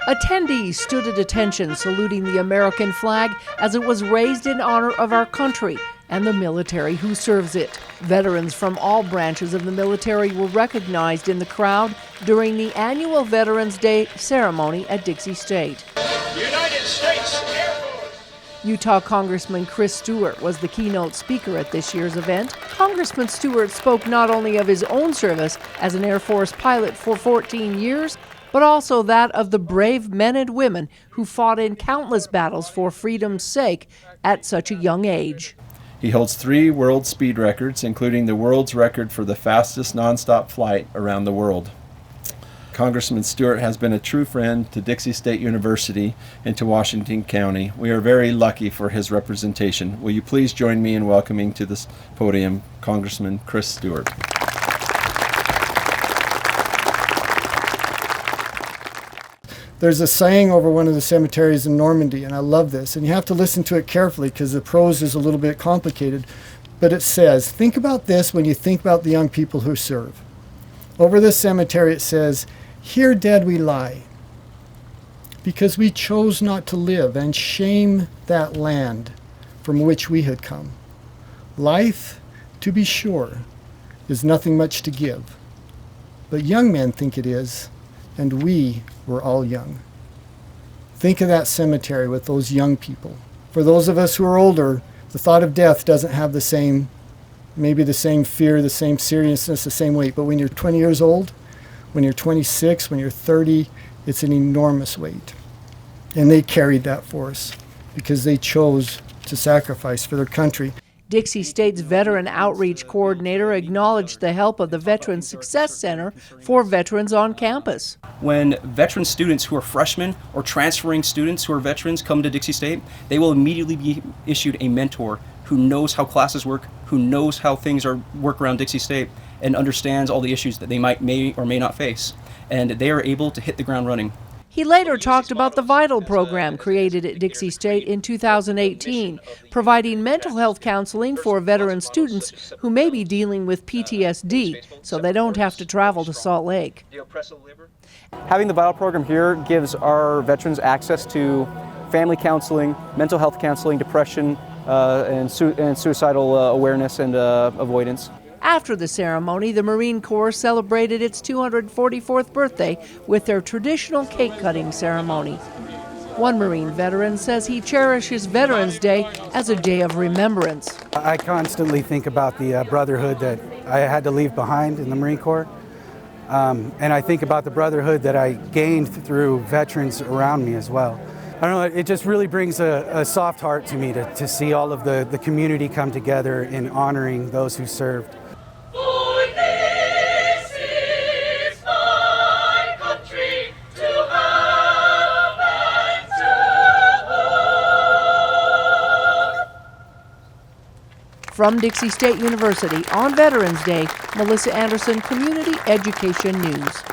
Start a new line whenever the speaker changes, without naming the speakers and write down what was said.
Attendees stood at attention saluting the American flag as it was raised in honor of our country and the military who serves it. Veterans from all branches of the military were recognized in the crowd during the annual Veterans Day ceremony at Dixie State.
United States Air Force.
Utah Congressman Stewart was the keynote speaker at this year's event. Congressman Stewart spoke not only of his own service as an Air Force pilot for 14 years, but also that of the brave men and women who fought in countless battles for freedom's sake at such a young age.
He holds 3 world speed records, including the world's record for the fastest nonstop flight around the world. Congressman Stewart has been a true friend to Dixie State University and to Washington County. We are very lucky for his representation. Will you please join me in welcoming to this podium Congressman Stewart.
There's a saying over one of the cemeteries in Normandy, and I love this, and you have to listen to it carefully because the prose is a little bit complicated, but it says, think about this when you think about the young people who serve. Over this cemetery it says, here dead we lie, because we chose not to live and shame that land from which we had come. Life, to be sure, is nothing much to give, but young men think it is, and we were all young. Think of that cemetery with those young people. For those of us who are older, the thought of death doesn't have the same, maybe the same fear, the same seriousness, the same weight. But when you're 20 years old, when you're 26, when you're 30, it's an enormous weight. And they carried that for us because they chose to sacrifice for their country.
Dixie State's Veteran Outreach Coordinator acknowledged the help of the Veterans Success Center for veterans on campus.
When veteran students who are freshmen or transferring students who are veterans come to Dixie State, they will immediately be issued a mentor who knows how classes work, who knows how things work around Dixie State, and understands all the issues that they may or may not face. And they are able to hit the ground running.
He later talked about the VITAL program created at Dixie State in 2018, providing mental health counseling for veteran students who may be dealing with PTSD, so they don't have to travel to Salt Lake.
Having the VITAL program here gives our veterans access to family counseling, mental health counseling, depression, and suicidal awareness and avoidance.
After the ceremony, the Marine Corps celebrated its 244th birthday with their traditional cake-cutting ceremony. One Marine veteran says he cherishes Veterans Day as a day of remembrance.
I constantly think about the brotherhood that I had to leave behind in the Marine Corps. And I think about the brotherhood that I gained through veterans around me as well. I don't know, it just really brings a soft heart to me to see all of the community come together in honoring those who served.
From Dixie State University on Veterans Day, Melissa Anderson, Community Education News.